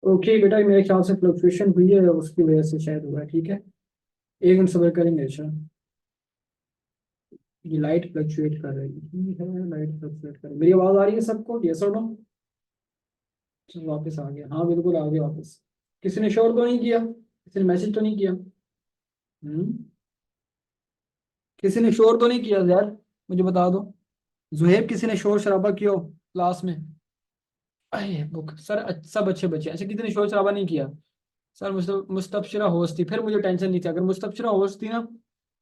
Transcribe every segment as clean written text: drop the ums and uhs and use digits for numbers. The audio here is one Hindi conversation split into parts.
ओके बेटा, मेरे ख्याल से फ्लक्चुएशन हुई है, उसकी वजह से शायद हुआ है। ठीक है, एक मिनट सब्र करेंगे। अच्छा, ये लाइट फ्लक्चुएट कर रही है, लाइट फ्लक्चुएट कर रही है। मेरी आवाज आ रही है सबको? यस और नो? चलो वापस आ गया। हाँ बिल्कुल आ गया वापस। किसी ने शोर तो नहीं किया? किसी ने मैसेज तो नहीं किया? हम्म। किसी ने शोर तो नहीं किया यार? मुझे बता दो। जुहेब, किसी ने शोर शराबा किया हो क्लास में? अरे बुक सर, सब अच्छे बच्चे। अच्छा, किसी ने शोर शराबा नहीं किया? सर मुस्तबशिरा होस्ट थी, फिर मुझे टेंशन नहीं थी। अगर मुस्तबशिरा होस्ट थी ना,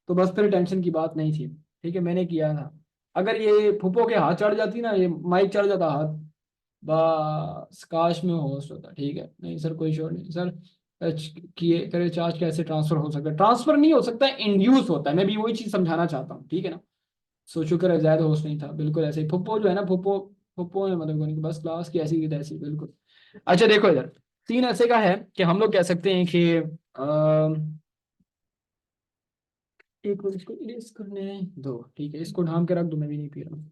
तो बस फिर टेंशन की बात नहीं थी। ठीक है, मैंने किया था। अगर ये फूफो के हाथ चढ़ जाती ना, ये माइक चढ़ जाता हाथ, बस काश में होस्ट होता। ठीक है, नहीं सर कोई शोर नहीं सर। किए करे चार्ज कैसे ट्रांसफर हो सकता है? ट्रांसफर नहीं हो सकता, इंड्यूस होता है। मैं भी वही चीज समझाना चाहता हूँ, ठीक है ना। सो शुक्र है जैद होस्ट नहीं था। बिल्कुल ऐसे ही फुप्पो जो है ना, फुप्पो फुप्पो है मतलब कोई नहीं, बस क्लास की ऐसी की तैसी बिल्कुल। अच्छा देखो इधर, सीन ऐसे का है कि हम लोग कह सकते हैं कि एक मिनट, इसको इरेज करने दो। ठीक है, इसको ढाम के रख दो, मैं भी नहीं पी रहा हूँ।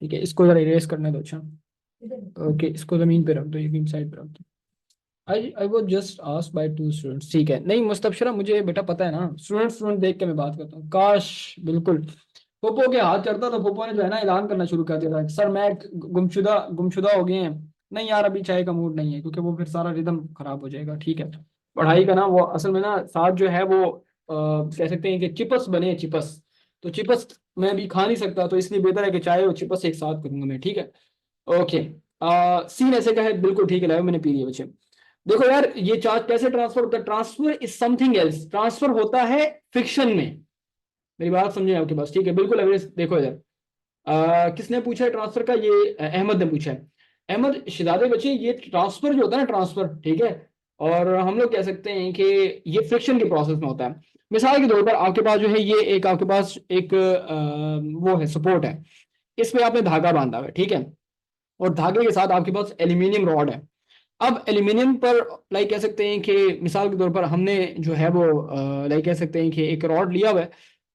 ठीक है, इसको जरा इरेज करने दो। अच्छा, ओके, इसको जमीन पे रख दो, एक साइड पे रख दो। I was just asked by two students. ठीक है, नहीं मुस्तबशरा, मुझे बेटा पता है ना, स्टूडेंट स्टूडेंट देख के मैं बात करता हूँ। काश बिल्कुल पोपो के हाथ चढ़ता तो पोपो ने जो है ना ऐलान करना शुरू कर दिया था, सर मैं गुमशुदा गुमशुदा हो गए हैं। नहीं यार, अभी चाय का मूड नहीं है, क्योंकि वो फिर सारा रिदम खराब हो जाएगा। ठीक है, पढ़ाई का ना वो असल में ना साथ जो है वो कह सकते हैं कि चिपस बने हैं, चिपस। तो चिपस मैं भी खा नहीं सकता, तो इसलिए बेहतर है कि चाय और चिपस एक साथ करूंगा मैं। ठीक है, ओके। सीन ऐसे का है, बिल्कुल ठीक है, लाइव मैंने पी लिया बच्चे। देखो यार, ये चार्ज कैसे ट्रांसफर होता है? Transfer is something else. Transfer होता है फ्रिक्शन में। मेरी बात समझे आपके पास? ठीक है, बिल्कुल। अगर देखो इधर, किसने पूछा है ट्रांसफर का? ये अहमद ने पूछा है। अहमद शहजादे बच्चे, ये ट्रांसफर जो होता है ना, ट्रांसफर, ठीक है, और हम लोग कह सकते हैं कि ये फ्रिक्शन के प्रोसेस में होता है। मिसाल के तौर पर आपके पास जो है, ये एक आपके पास एक वो है, सपोर्ट है। इस पे आपने धागा बांधा हुआ है, ठीक है, और धागे के साथ आपके पास एल्यूमिनियम रॉड है। अब एल्यूमिनियम पर लाइक कह सकते हैं कि मिसाल के तौर पर हमने जो है वो लाइक कह सकते हैं कि एक रॉड लिया हुआ है,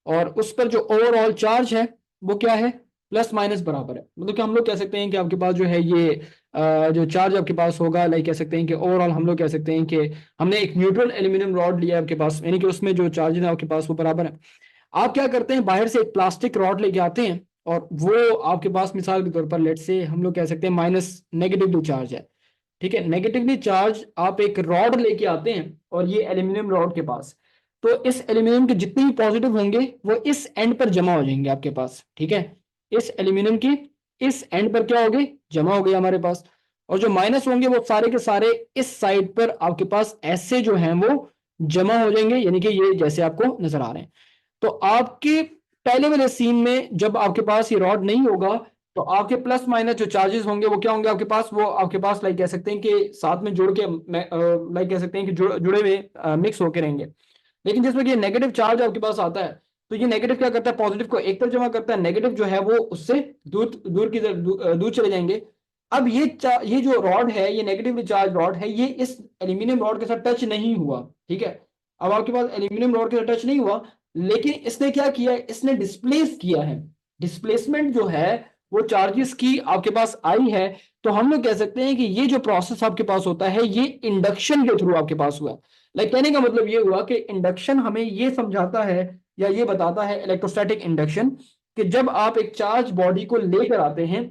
और उस पर जो ओवरऑल चार्ज है वो क्या है? प्लस माइनस बराबर है। मतलब कि हम लोग कह सकते हैं कि आपके पास जो है ये जो चार्ज आपके पास होगा, लाइक कह सकते हैं कि ओवरऑल हम लोग कह सकते हैं कि हमने एक न्यूट्रल एल्यूमिनियम रॉड लिया है आपके पास, यानी कि उसमें जो चार्ज है आपके पास वो बराबर है। आप क्या करते हैं, बाहर से एक प्लास्टिक रॉड लेके आते हैं, और वो आपके पास मिसाल के तौर पर लेट से हम लोग कह सकते हैं माइनस नेगेटिवली चार्ज है। ठीक है, नेगेटिवली चार्ज आप एक रॉड लेके आते हैं, और ये एल्यूमिनियम रॉड के पास, तो इस एल्यूमिनियम के जितने भी पॉजिटिव होंगे वो इस एंड पर जमा हो जाएंगे आपके पास। ठीक है, इस एल्यूमिनियम के इस एंड पर क्या हो गए? जमा हो गए हमारे पास। और जो माइनस होंगे वो सारे के सारे इस साइड पर आपके पास ऐसे जो हैं वो जमा हो जाएंगे, यानी कि ये जैसे आपको नजर आ रहे हैं। तो आपके पहले वाले सीन में जब आपके पास ये रॉड नहीं होगा, तो आपके प्लस माइनस जो चार्जेस होंगे वो क्या होंगे आपके पास? वो आपके पास लाइक कह सकते हैं कि साथ में जुड़ के, लाइक कह सकते हैं कि जुड़े हुए मिक्स होके रहेंगे। लेकिन जिसमें कि नेगेटिव चार्ज आपके पास आता है, तो ये नेगेटिव क्या करता है? पॉजिटिव को एक तरफ जमा करता है, नेगेटिव जो है वो उससे दूर दूर की तरफ दूर चले जाएंगे। अब ये जो रॉड है, ये नेगेटिवली चार्ज रॉड है, ये इस एल्यूमिनियम रॉड के साथ टच नहीं हुआ। ठीक है, अब आपके पास एल्यूमिनियम रॉड के साथ टच नहीं हुआ, लेकिन इसने क्या किया है? इसने डिस्प्लेस किया है। डिस्प्लेसमेंट जो है वो चार्जेस की आपके पास आई है। तो हम लोग कह सकते हैं कि ये जो प्रोसेस आपके पास होता है, ये इंडक्शन के थ्रू आपके पास हुआ। लाइक कहने का मतलब ये हुआ कि इंडक्शन हमें ये समझाता है या ये बताता है, इलेक्ट्रोस्टैटिक इंडक्शन, कि जब आप एक चार्ज बॉडी को लेकर आते हैं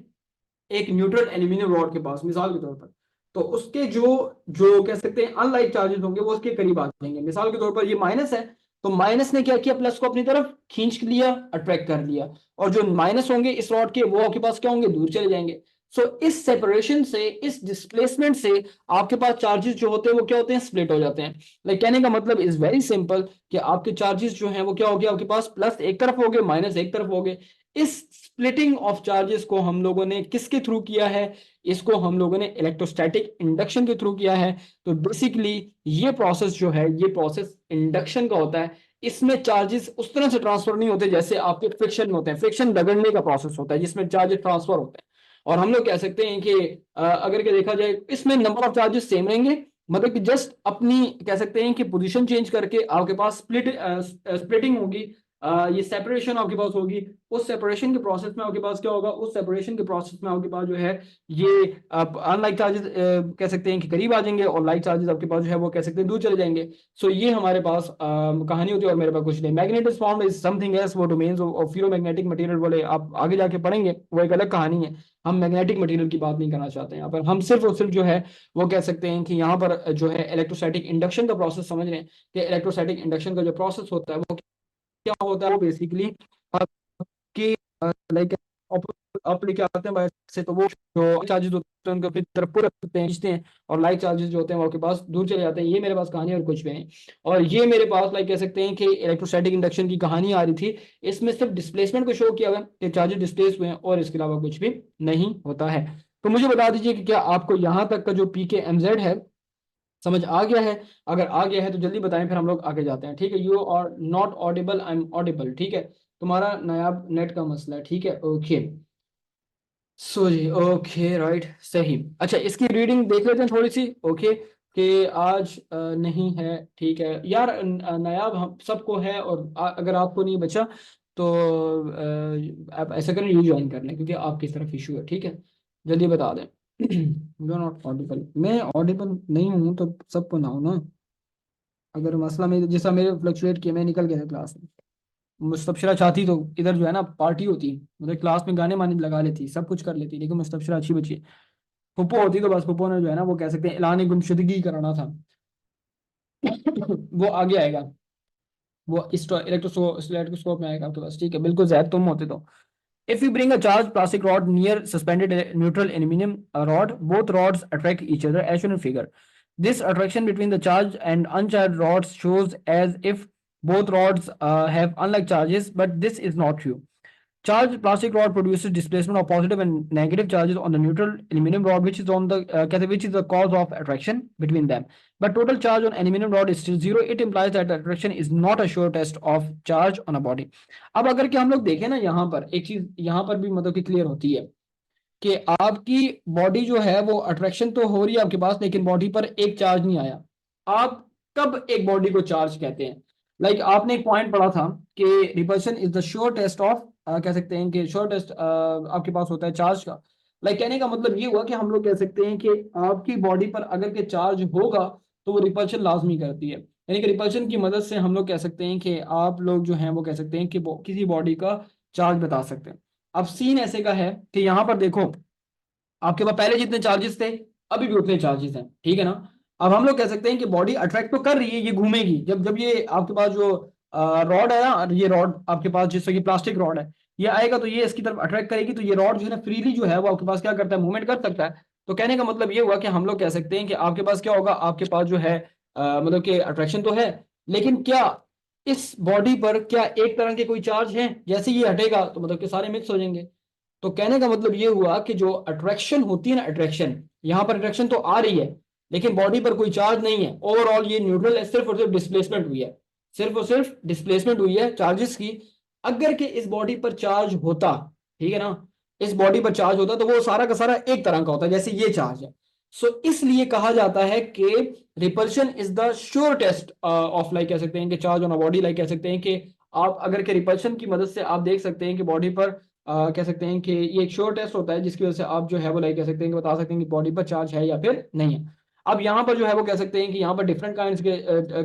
एक न्यूट्रल एल्यूमिनियम रॉड के पास मिसाल के तौर पर, तो उसके जो जो कह सकते हैं अनलाइक चार्जेस होंगे वो उसके करीब आ जाएंगे। मिसाल के तौर पर ये माइनस है, तो माइनस ने क्या किया? प्लस को अपनी तरफ खींच लिया, अट्रैक्ट कर लिया, और जो माइनस होंगे इस रॉड के वो आपके पास क्या होंगे? दूर चले जाएंगे। सो इस सेपरेशन से, इस डिस्प्लेसमेंट से आपके पास चार्जेस जो होते हैं वो क्या होते हैं? स्प्लिट हो जाते हैं। लाइक कहने का मतलब इज वेरी सिंपल कि आपके चार्जेस जो हैं वो क्या हो गया? आपके पास प्लस एक तरफ हो गए, माइनस एक तरफ हो गए। इस स्प्लिटिंग ऑफ चार्जेस को हम लोगों ने किसके थ्रू किया है? इसको हम लोगों ने इलेक्ट्रोस्टैटिक इंडक्शन के थ्रू किया है। तो बेसिकली ये प्रोसेस जो है, ये प्रोसेस इंडक्शन का होता है। इसमें चार्जेस उस तरह से ट्रांसफर नहीं होते जैसे आपके फ्रिक्शन में होते हैं। फ्रिक्शन रगड़ने का प्रोसेस होता है जिसमें चार्जेस ट्रांसफर होते हैं। और हम लोग कह सकते हैं कि अगर के देखा जाए, इसमें नंबर ऑफ चार्जेस सेम रहेंगे, मतलब कि जस्ट अपनी कह सकते हैं कि पोजीशन चेंज करके आपके पास स्प्लिटिंग होगी। ये सेपरेशन आपके पास होगी। उस सेपरेशन के प्रोसेस में आपके पास क्या होगा, उस सेपरेशन के प्रोसेस में आपके पास जो है ये अनलाइक चार्जेस कह सकते हैं कि करीब आ जाएंगे, और लाइक चार्जेस आपके पास जो है वो कह सकते हैं दूर चले जाएंगे। सो ये हमारे पास कहानी होती है, और मेरे पास कुछ नहीं। Magnet is found is something else, वो डोमेन्स ऑफ फेरोमैग्नेटिक मटेरियल बोले आप आगे जाके पढ़ेंगे, वो एक अलग कहानी है। हम मैग्नेटिक मटेरियल की बात नहीं करना चाहते हैं यहाँ पर। हम सिर्फ और सिर्फ जो है वो कह सकते हैं कि यहाँ पर जो है इलेक्ट्रोस्टैटिक इंडक्शन का प्रोसेस समझ रहे हैं, कि इलेक्ट्रोस्टैटिक इंडक्शन का जो प्रोसेस होता है वो क्या होता है। वो बेसिकली आपके लाइक आप लेके आते हैं बाहर से, तो वो जो चार्जेस होते हैं उनको अपनी तरफ पूरे रखते हैं, खींचते हैं, और लाइक चार्जेस जो होते हैं वो आपके पास दूर चले जाते हैं। ये मेरे पास कहानी और कुछ भी नहीं। और ये मेरे पास लाइक कह सकते हैं कि इलेक्ट्रोस्टैटिक इंडक्शन की कहानी आ रही थी। इसमें सिर्फ डिस्प्लेसमेंट को शो किया हुआ है कि चार्जेस डिस्प्लेस हुए हैं, और इसके अलावा कुछ भी नहीं होता है। तो मुझे बता दीजिए कि क्या आपको यहाँ तक का जो पी के एम जेड है समझ आ गया है? अगर आ गया है तो जल्दी बताएं, फिर हम लोग आगे जाते हैं। ठीक है, you are not audible, I am audible. ठीक है, तुम्हारा नायाब नेट का मसला है। ठीक है, ओके। सो जी, ओके राइट, सही। अच्छा, इसकी रीडिंग देख लेते हैं थोड़ी सी। ओके, कि आज नहीं है। ठीक है यार, नायाब हम सबको है, और अगर आपको नहीं बचा तो आप ऐसा करें, यू ज्वाइन कर लें, क्योंकि आपकी तरफ इशू है। ठीक है, जल्दी बता दें। यू आर नॉट ऑडिबल, मैं ऑडिबल नहीं हूँ तो सबको ना हो ना। अगर मसला मेरे जैसा मेरे फ्लक्चुएट किया, मैं निकल गया था क्लास में। मुस्तबशिरा चाहती तो इधर जो है ना पार्टी होती, मतलब क्लास में गाने माने लगा लेती, सब कुछ कर लेती, लेकिन मुस्तबशिरा अच्छी बच्ची है। पुप्पो होती तो बस पुप्पो ने जो है ना वो कह सकते हैं ऐलान गुमशुदगी कराना था। वो आगे आएगा, वो इलेक्ट्रोस्कोप में आएगा आपके पास। ठीक है, बिल्कुल जैद तुम होते तो। If you bring a charged plastic rod near suspended neutral aluminum rod, both rods attract each other as shown in figure. This attraction between the charged and uncharged rods shows as if both rods have unlike charges, but this is not true. Charged plastic rod produces displacement of positive and negative charges on the neutral aluminum rod, which is on the which is the cause of attraction between them. But total charge on aluminum rod is still zero. It implies that the attraction is not a sure test of charge on a body. अब अगर कि हम लोग देखें ना, यहाँ पर एक चीज यहाँ पर भी मतलब कि क्लियर होती है कि आपकी बॉडी जो है वो अट्रैक्शन तो हो रही है आपके पास, लेकिन बॉडी पर एक चार्ज नहीं आया। आप कब एक बॉडी को चार्ज कहते हैं? आपने एक पॉइंट पढ़ा था कि repulsion is the sure test of, कह सकते हैं कि श्योर टेस्ट आपके पास होता है चार्ज का। कहने का मतलब ये हुआ कि हम लोग कह सकते हैं कि आपकी बॉडी पर अगर के चार्ज होगा तो वो रिपल्शन लाजमी करती है। यानी कि रिपल्शन की मदद से हम लोग कह सकते हैं कि आप लोग जो हैं वो कह सकते हैं कि किसी बॉडी का चार्ज बता सकते हैं। अब सीन ऐसे का है कि यहाँ पर देखो, आपके पास पहले जितने चार्जेस थे अभी भी उतने चार्जेस हैं। ठीक है ना? अब हम लोग कह सकते हैं कि बॉडी अट्रैक्ट तो कर रही है, ये घूमेगी। जब जब ये आपके पास जो रॉड है ना, ये रॉड आपके पास जैसे कि प्लास्टिक रॉड है, ये आएगा तो ये इसकी तरफ अट्रैक्ट करेगी, तो ये रॉड जो है ना फ्रीली जो है वो आपके पास क्या करता है, मूवमेंट कर सकता है। तो कहने का मतलब ये हुआ कि हम लोग कह सकते हैं कि आपके पास क्या होगा, आपके पास जो है मतलब कि अट्रैक्शन तो है, लेकिन क्या इस बॉडी पर क्या एक तरह के कोई चार्ज है? जैसे ये हटेगा तो मतलब कि सारे मिक्स हो जाएंगे। तो कहने का मतलब ये हुआ कि जो अट्रैक्शन होती है ना, अट्रैक्शन, यहां पर अट्रैक्शन तो आ रही है, लेकिन बॉडी पर कोई चार्ज नहीं है। ओवरऑल ये न्यूट्रल है, सिर्फ और सिर्फ डिस्प्लेसमेंट हुई है, सिर्फ और सिर्फ डिस्प्लेसमेंट हुई है चार्जेस की। अगर के इस बॉडी पर चार्ज होता, ठीक है ना, इस बॉडी पर चार्ज होता तो वो सारा का सारा एक तरह का होता, जैसे ये चार्ज है। सो इसलिए कहा जाता है कि repulsion is the sure test of, कह सकते हैं कि चार्ज ऑन अ बॉडी। कह सकते हैं कि आप अगर के रिपल्शन की मदद से आप देख सकते हैं कि बॉडी पर कह सकते हैं कि ये एक श्योर टेस्ट होता है, जिसकी वजह से आप जो है वो कह सकते हैं कि बता सकते हैं कि बॉडी पर चार्ज है या फिर नहीं है। अब यहाँ पर जो है वो कह सकते हैं कि यहाँ पर डिफरेंट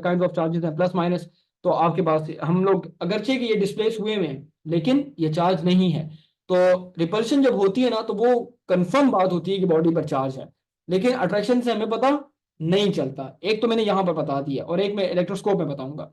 काइंड ऑफ चार्जेस हैं, प्लस माइनस। तो आपके पास हम लोग अगरचे कि ये डिस्प्लेस हुए हुए हैं, लेकिन ये चार्ज नहीं है। तो रिपल्शन जब होती है ना, तो वो कंफर्म बात होती है कि बॉडी पर चार्ज है, लेकिन अट्रैक्शन से हमें पता नहीं चलता। एक तो मैंने यहां पर बता दिया, और एक मैं इलेक्ट्रोस्कोप में बताऊंगा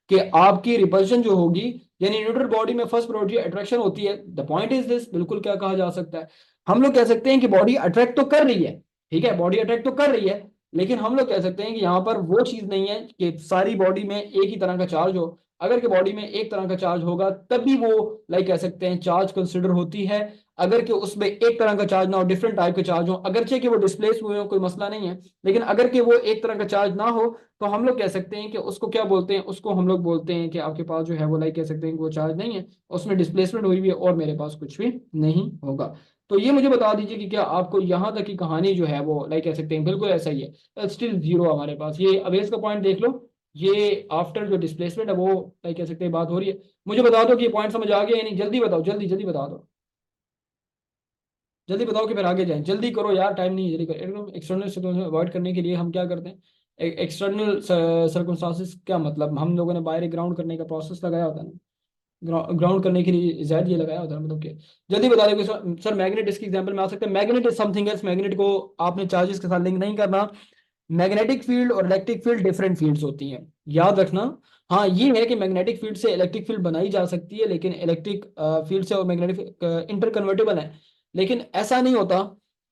कि आपकी रिपल्शन जो होगी, यानी न्यूट्रल बॉडी में फर्स्ट प्रायोरिटी अट्रैक्शन होती है। द पॉइंट इज दिस, बिल्कुल क्या कहा जा सकता है, हम लोग कह सकते हैं कि बॉडी अट्रैक्ट तो कर रही है, ठीक है, बॉडी अट्रैक्ट तो कर रही है, लेकिन हम लोग कह सकते हैं कि यहाँ पर वो चीज नहीं है कि सारी बॉडी में एक ही तरह का चार्ज हो। अगर के बॉडी में एक तरह का चार्ज होगा तभी वो कह सकते हैं चार्ज कंसिडर होती है। अगर के उसमें एक तरह का चार्ज ना हो, डिफरेंट टाइप के चार्ज हो, अगरचे कि वो डिस्प्लेस हुए हो, कोई मसला नहीं है, लेकिन अगर के वो एक तरह का चार्ज ना हो, तो हम लोग कह सकते हैं कि उसको क्या बोलते हैं, उसको हम लोग बोलते हैं कि आपके पास जो है वो कह सकते हैं कि वो चार्ज नहीं है, उसमें डिस्प्लेसमेंट हुई हुई है, और मेरे पास कुछ भी नहीं होगा। तो ये मुझे बता दीजिए कि क्या आपको यहाँ तक की कहानी जो है वो कह सकते हैं बिल्कुल ऐसा ही है, स्टिल जीरो हमारे पास। ये अवेज का पॉइंट देख लो, ये आफ्टर जो डिस्प्लेसमेंट है वो लाइक कह सकते हैं बात हो रही है। मुझे बता दो कि ये पॉइंट समझ आ गया या नहीं, जल्दी बताओ, जल्दी जल्दी बता दो, जल्दी बताओ कि फिर आगे जाएं, जल्दी करो यार, टाइम नहीं है, जल्दी करो। एकदम एक्सटर्नल सर्कमस्टेंसेस अवॉइड करने के लिए हम क्या करते हैं, एक्सटर्नल सर्कमस्टांसेस क्या मतलब, हम लोगों ने बाहर ग्राउंड करने का प्रोसेस लगाया होता है ना, ग्राउंड करने के लिए जेड ये लगाया होता है, मतलब कि जल्दी बता देंगे सर। सर मैग्नेट इसके एग्जांपल में आ सकते हैं, magnet is something else, magnet को आपने चार्जेस के साथ लिंक नहीं करना। मैग्नेटिक फील्ड और इलेक्ट्रिक फील्ड डिफरेंट फील्ड्स होती हैं, याद रखना। हाँ ये है कि मैग्नेटिक फील्ड से इलेक्ट्रिक फील्ड बनाई जा सकती है, लेकिन इलेक्ट्रिक फील्ड से और मैग्नेटिक इंटर कन्वर्टेबल है, लेकिन ऐसा नहीं होता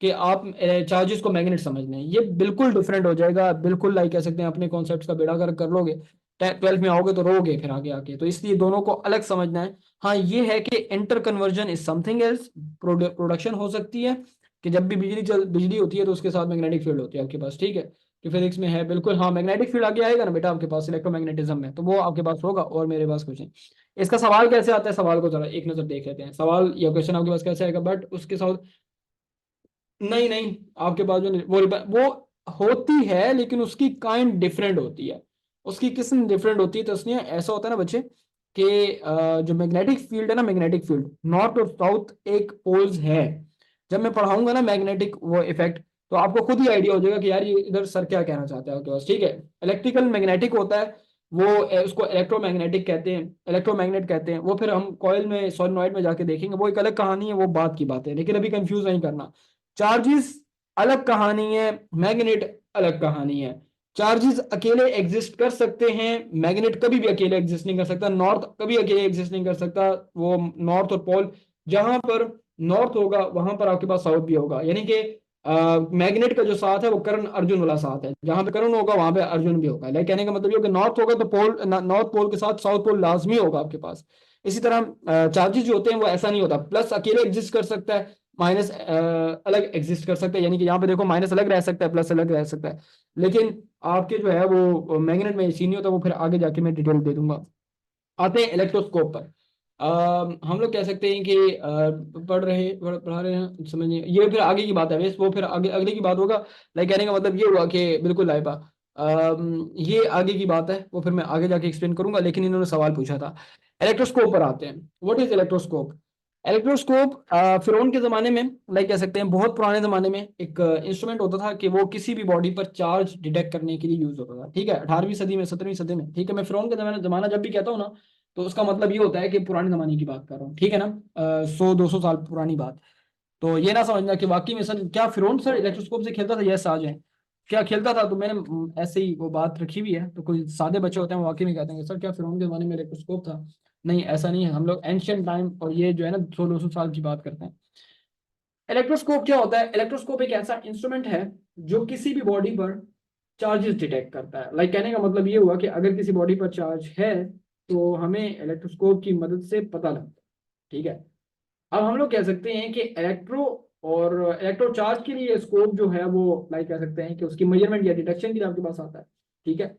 कि आप चार्जेस को मैग्नेट समझ लें, ये बिल्कुल डिफरेंट हो जाएगा, बिल्कुल लाइक कह सकते हैं अपने कॉन्सेप्ट का बेड़ा गर्क कर लोगे, 12th में आओगे तो रोगे फिर आगे आके, तो इसलिए दोनों को अलग समझना है। हाँ ये है कि inter conversion is something else, production हो सकती है कि जब भी बिजली होती है तो उसके साथ मैग्नेटिक फील्ड होती है आपके पास, ठीक है, कि फिजिक्स में है बिल्कुल। हाँ मैग्नेटिक फील्ड आगे आएगा ना बेटा आपके पास इलेक्ट्रोमैग्नेटिज्म में, तो वो आपके पास होगा और मेरे पास कुछ नहीं। इसका सवाल कैसे आता है, सवाल को जरा एक नजर देख लेते हैं, सवाल या क्वेश्चन आपके पास कैसे आएगा, बट उसके साथ नहीं नहीं, आपके पास जो वो होती है लेकिन उसकी काइंड डिफरेंट होती है, उसकी किस्म डिफरेंट होती है, तो इसलिए ऐसा होता है ना बच्चे कि जो मैग्नेटिक फील्ड है ना, मैग्नेटिक फील्ड नॉर्थ और साउथ एक पोल्स है, जब मैं पढ़ाऊंगा ना मैग्नेटिक वो इफेक्ट, तो आपको खुद ही आइडिया हो जाएगा कि यार ये इधर सर क्या कहना चाहता है आपके पास, ठीक है। इलेक्ट्रिकल मैग्नेटिक होता है वो, उसको इलेक्ट्रोमैग्नेटिक कहते हैं, इलेक्ट्रोमैग्नेट कहते हैं, वो फिर हम कॉइल में सोलेनोइड में जाके देखेंगे, वो एक अलग कहानी है, वो बात की बात है, लेकिन अभी कंफ्यूज नहीं करना। चार्जेस अलग कहानी है, मैग्नेट अलग कहानी है। चार्जेस अकेले एग्जिस्ट कर सकते हैं, मैग्नेट कभी भी अकेले एग्जिस्ट नहीं कर सकता, नॉर्थ कभी अकेले एग्जिस्ट नहीं कर सकता, वो नॉर्थ और पोल जहां पर नॉर्थ होगा वहां पर आपके पास साउथ भी होगा, यानी कि मैग्नेट का जो साथ है वो कर्ण अर्जुन वाला साथ है, जहां पे कर्ण होगा वहां पे अर्जुन भी होगा, लाइक कहने का मतलब ये कि नॉर्थ होगा तो पोल, नॉर्थ पोल के साथ साउथ पोल लाजमी होगा आपके पास। इसी तरह चार्जेस जो होते हैं वो ऐसा नहीं होता, प्लस अकेले एग्जिस्ट कर सकता है, माइनस अलग एग्जिस्ट कर सकता है, यानी कि यहाँ पे देखो माइनस अलग रह सकता है, प्लस अलग रह सकता है, लेकिन आपके जो है वो मैग्नेट में ऐसी नहीं होता, वो फिर आगे जाके मैं डिटेल दे दूंगा। आते हैं इलेक्ट्रोस्कोप पर। हम लोग कह सकते हैं कि पढ़ा रहे हैं, समझ नहीं, ये फिर आगे की बात है, वेस्ट वो फिर आगे अगले की बात होगा, लाइक कहने का मतलब ये हुआ कि बिल्कुल लाइबा, ये आगे की बात है, वो फिर मैं आगे जाके एक्सप्लेन करूंगा, लेकिन इन्होंने सवाल पूछा था। इलेक्ट्रोस्कोप पर आते हैं, व्हाट इज इलेक्ट्रोस्कोप। इलेक्ट्रोस्कोप फिरौन के जमाने में, लाइक कह सकते हैं बहुत पुराने जमाने में, एक इंस्ट्रूमेंट होता था कि वो किसी भी बॉडी पर चार्ज डिटेक्ट करने के लिए यूज होता था, ठीक है, 18वीं सदी में, 17वीं सदी में, ठीक है। मैं फिरौन का जमाना जब भी कहता हूँ ना, तो उसका मतलब ये होता है कि पुराने जमाने की बात कर रहा हूँ, ठीक है ना, 100-200 साल पुरानी बात। तो ये ना समझना कि वाकई में सर क्या फिरौन सर इलेक्ट्रोस्कोप से खेलता था, यस आ जाए, क्या खेलता था, तो मैंने ऐसे ही वो बात रखी हुई है, तो कोई सादे बच्चे होते हैं वो वाकई में कहते हैं कि सर क्या फिरौन के जमाने में इलेक्ट्रोस्कोप था। नहीं ऐसा नहीं है, हम लोग एंशियंट टाइम और ये जो है ना 100-200 साल की बात करते हैं। इलेक्ट्रोस्कोप क्या होता है, इलेक्ट्रोस्कोप एक ऐसा इंस्ट्रूमेंट है जो किसी भी बॉडी पर चार्जेस डिटेक्ट करता है, लाइक कहने का मतलब ये हुआ कि अगर किसी बॉडी पर चार्ज है तो हमें इलेक्ट्रोस्कोप की मदद से पता लगता है, ठीक है। अब हम लोग कह सकते हैं कि इलेक्ट्रो चार्ज के लिए स्कोप जो है वो लाइक कह सकते हैं कि उसकी मेजरमेंट या डिटेक्शन के लिए आपके पास आता है, ठीक है।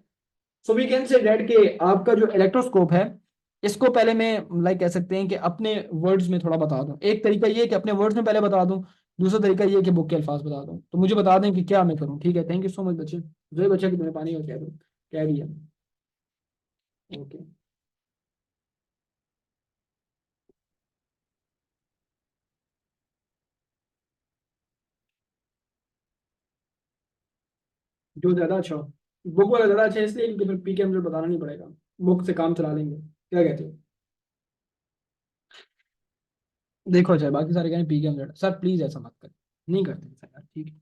So we can say that कि आपका जो इलेक्ट्रोस्कोप है, इसको पहले मैं लाइक कह सकते हैं कि अपने वर्ड्स में थोड़ा बता दूं, एक तरीका ये है कि अपने वर्ड्स में पहले बता दूं, दूसरा तरीका ये है कि बुक के अल्फाज बता दूं, तो मुझे बता दें कि क्या मैं करूं, ठीक है। थैंक यू सो मच बच्चे, जो बच्चे कि तुम्हें पानी और कह दूं, कह दिया, ओके। जो ज्यादा अच्छा हो, बुक वाला ज्यादा अच्छा है इसलिए क्योंकि फिर पीके मुझे बताना नहीं पड़ेगा, बुक से काम चला लेंगे, क्या कहते हो। देखो चाहे बाकी सारे कहें पीके सर प्लीज ऐसा मत कर, नहीं करते ऐसा यार, ठीक है।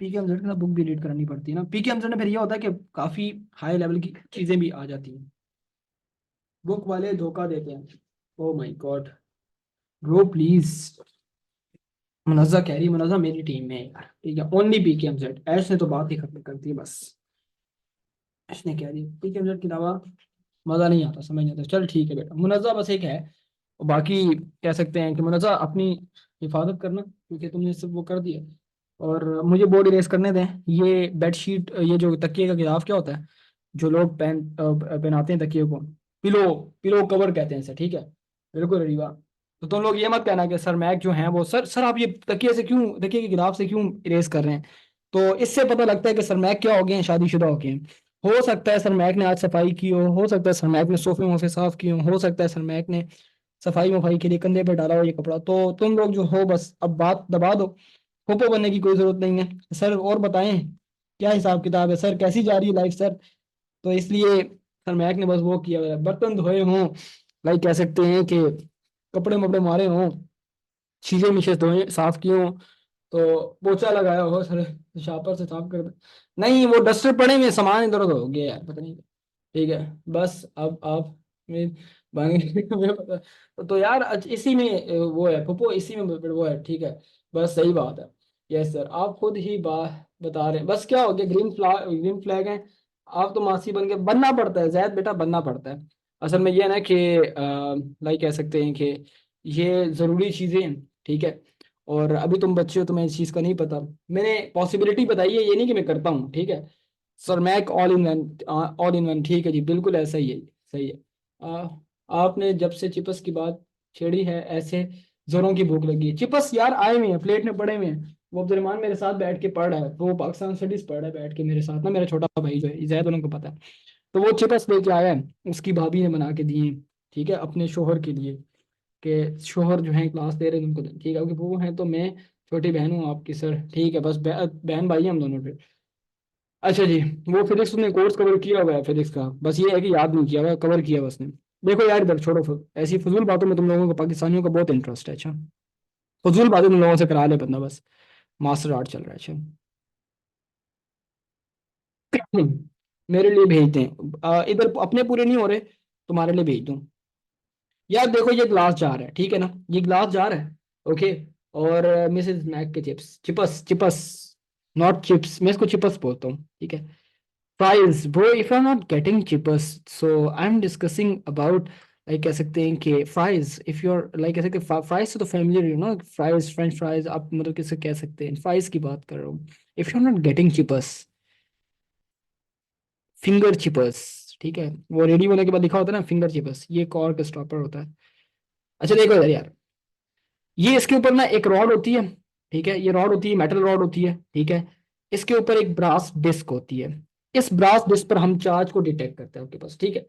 पीकेएमजेड के साथ बुक भी रीड करनी पड़ती है ना, पीकेएमजेड में फिर ये होता है कि काफी हाई लेवल की चीजें भी आ जाती हैं, बुक वाले धोखा देते हैं। Oh my God, bro please, Munazza कह रही है, मुनज़्ज़ा मेरी टीम में है यार, ठीक है, ओनली पीकेएमजेड, ऐश ने तो बात ही खत्म कर दी बस, ऐश ने कह दी पीकेएमजेड के अलावा मजा नहीं आता, समझ नहीं आता, चल ठीक है बेटा, मुनज़्ज़ा बस एक है, और बाकी कह सकते हैं कि मुनज़्ज़ा अपनी हिफाजत करना, क्योंकि तुमने सब वो कर दिया, और मुझे बोर्ड इरेज करने दें। ये बेडशीट, ये जो तकिए का गिलाफ क्या होता है, जो लोग पहनाते हैं तकिए को, पिलो, पिलो कवर कहते हैं इसे, ठीक है, बिल्कुल रीवा। तो तुम लोग ये मत कहना कि सर मैक जो है वो, सर सर आप ये तकिए से क्यों, तकिए के गिलाफ से क्यों इरेज कर रहे हैं, तो इससे पता लगता है कि सर मैक क्या हो गए हैं, शादीशुदा हो गए हैं। हो सकता है सर मैक ने आज सफाई की हो सकता है सर मैक ने सोफे वोफे साफ किए हो सकता है सर मैक ने सफाई वफाई के लिए कंधे पे डाला हो ये कपड़ा। तो तुम लोग जो हो बस अब बात दबा दो, फूफो बनने की कोई जरूरत नहीं है सर। और बताएं क्या हिसाब किताब है सर, कैसी जा रही है लाइफ सर? तो इसलिए सर मैक ने बस वो किया हुआ है, बर्तन धोए हों, लाइक कह सकते हैं कि कपड़े वपड़े मारे हों, शीशे मीशे धोए साफ किए हों, तो पोछा लगाया हो सर, शापर से साफ कर दे। नहीं वो डस्टर पड़े हुए सामान इधर उधर हो गया यार, पता नहीं। ठीक है बस अब आप में मांगे तुम्हें पता। तो यार इसी में वो है फुप्पो, इसी में वो है। ठीक है बस सही बात है। यस सर आप खुद ही बात बता रहे हैं। बस क्या हो गया, ग्रीन फ्लैग है। आप तो मासी बन के बनना पड़ता है जैद बेटा, बनना पड़ता है। असल में ये है ना कि लाइक कह सकते हैं कि ये ज़रूरी चीज़ें हैं। ठीक है और अभी तुम बच्चे हो, तुम्हें इस चीज़ का नहीं पता। मैंने पॉसिबिलिटी बताई है, ये नहीं कि मैं करता हूँ। ठीक है sir Mac all in one, ठीक है जी बिल्कुल ऐसा ही है। सही है। आ, आपने जब से चिपस की बात छेड़ी है ऐसे जोरों की भूख लगी है। चिपस यार आए हुए हैं, प्लेट में पड़े हुए हैं। वो अब्दुलरहमान मेरे साथ बैठ के पढ़ रहा है, वो पाकिस्तान स्टडीज पढ़ रहा है बैठ के मेरे साथ ना, मेरा छोटा भाई जो है जैद, उनको पता है। तो वो चिपस लेके आया है, उसकी भाभी ने बना के दिए हैं। ठीक है अपने शोहर के लिए, कि शोहर जो है क्लास दे रहे हैं उनको। ठीक है क्योंकि वो हैं तो मैं छोटी बहन हूँ आपकी सर। ठीक है बस बहन भाई हैं हम दोनों फिर। अच्छा जी, वो फिजिक्स ने कोर्स कवर किया हुआ है फिजिक्स का, बस ये है कि याद नहीं किया हुआ, कवर किया हुआ उसने। देखो यार इधर छोड़ो ऐसी फजूल बातों में तुम लोगों को पाकिस्तानियों का बहुत इंटरेस्ट है। अच्छा फजूल बातें तुम लोगों से करा ले बंदा बस, मास्टर आर्ट चल रहा है। अच्छा मेरे लिए भेज दें, इधर अपने पूरे नहीं हो रहे, तुम्हारे लिए भेज दूं। यार देखो ये ग्लास जार है, ठीक है ना, ये ग्लास जार है। ओके और मिसेस मैक के chips, chips chips, not chips, मैं इसको चिपस बोलता हूँ। ठीक है fries bro, if you're not getting chips, so I'm discussing about like कह सकते हैं कि fries, if you're like कह सकते हैं fries तो familiar you know, fries french fries आप मतलब किसे कह सकते हैं, fries की बात कर रहा हूँ। if you're not getting chips, finger chips, ठीक है वो रेडी होने के बाद लिखा होता है ना फिंगर चिप्स, ये कॉर्क स्टॉपर होता है। अच्छा देखो इधर यार, ये इसके ऊपर ना एक रॉड होती है। ठीक है ये रॉड होती है, मेटल रॉड होती है। ठीक है इसके ऊपर एक ब्रास डिस्क होती है। इस ब्रास डिस्क पर हम चार्ज को डिटेक्ट करते हैं आपके पास। ठीक है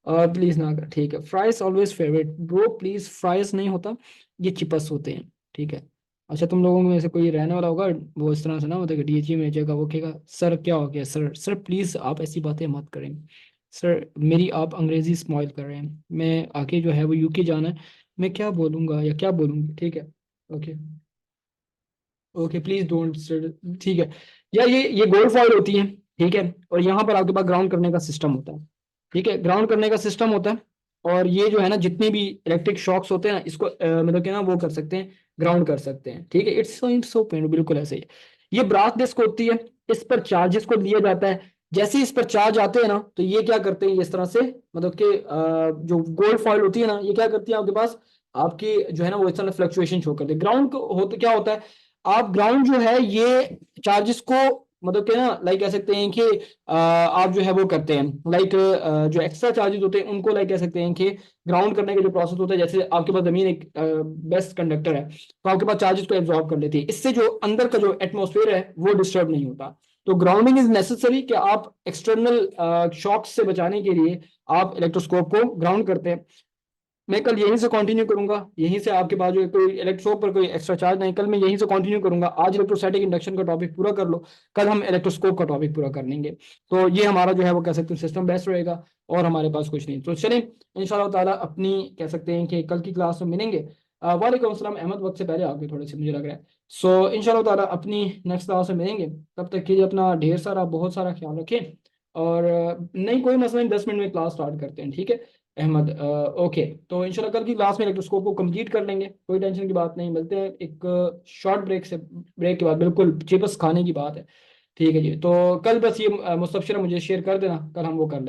और प्लीज ना कर, ठीक है fries always favourite bro, please fries नहीं होता, ये चिपस होते हैं। ठीक है अच्छा तुम लोगों में से कोई रहने वाला होगा वो इस तरह से ना होता है कि डीएचई में जाएगा वो कहेगा सर क्या हो गया सर, सर प्लीज आप ऐसी बातें मत करें सर, मेरी आप अंग्रेजी स्पॉइल कर रहे हैं, मैं आके जो है वो यूके जाना है, मैं क्या बोलूंगा या क्या बोलूंगी। ठीक है ओके ओके प्लीज डोंट। ठीक है यार ये गोल्ड फॉइल होती है। ठीक है और यहाँ पर आपके पास ग्राउंड करने का सिस्टम होता है। ठीक है ग्राउंड करने का सिस्टम होता है। और ये जो है ना जितने भी इलेक्ट्रिक शॉक्स होते हैं ना इसको मतलब कि ना वो कर सकते हैं, ग्राउंड कर सकते हैं। ठीक है इट्स सो पेन, बिल्कुल ऐसे ही है। ये ब्रास डिस्क होती है, इस पर चार्जेस को लिया जाता है। जैसे ही इस पर चार्ज आते हैं ना तो ये क्या करते हैं इस तरह से, मतलब कि जो गोल्ड फॉइल होती है ना ये क्या करती है आपके पास, आपकी जो है ना वो इस तरह फ्लक्चुएशन शो करते हैं। ग्राउंड होते क्या होता है, आप ग्राउंड जो है ये चार्जेस को मतलब कि ना लाइक कह सकते हैं कि आप जो है वो करते हैं लाइक जो एक्स्ट्रा चार्जेस होते हैं उनको लाइक कह सकते हैं कि ग्राउंड करने का जो प्रोसेस होता है। जैसे आपके पास जमीन एक बेस्ट कंडक्टर है तो आपके पास चार्जेस को एब्जॉर्ब कर लेती है, इससे जो अंदर का जो एटमोसफेयर है वो डिस्टर्ब नहीं होता। तो ग्राउंडिंग इज नेसेसरी कि आप एक्सटर्नल शॉक्स से बचाने के लिए आप इलेक्ट्रोस्कोप को ग्राउंड करते हैं। मैं कल यहीं से कंटिन्यू करूंगा, यहीं से आपके पास जो कोई इलेक्ट्रोस्कोप पर कोई एक्स्ट्रा चार्ज नहीं, कल मैं यहीं से कंटिन्यू करूंगा। आज इलेक्ट्रोस्टैटिक इंडक्शन का टॉपिक पूरा कर लो, कल हम इलेक्ट्रोस्कोप का टॉपिक पूरा कर लेंगे। तो ये हमारा जो है वो कह सकते हैं सिस्टम बेस्ट रहेगा और हमारे पास कुछ नहीं। तो चलें इंशाल्लाह ताला अपनी कह सकते हैं कि कल की क्लास में मिलेंगे। वालेकुम अस्सलाम अहमद, वक्त से पहले आपके थोड़े से मुझे लग रहा है। सो इंशाल्लाह ताला अपनी नेक्स्ट क्लास में मिलेंगे। तब तक के लिए अपना ढेर सारा बहुत सारा ख्याल रखें। और नहीं कोई मसला नहीं, 10 मिनट में क्लास स्टार्ट करते हैं। ठीक है अहमद ओके, तो इंशाल्लाह कल की क्लास में इलेक्ट्रोस्कोप को कंप्लीट कर लेंगे, कोई टेंशन की बात नहीं। मिलते हैं एक शॉर्ट ब्रेक से, ब्रेक के बाद बिल्कुल चिप्स खाने की बात है। ठीक है जी तो कल बस ये मुस्तफिर मुझे शेयर कर देना, कल हम वो कर लेंगे।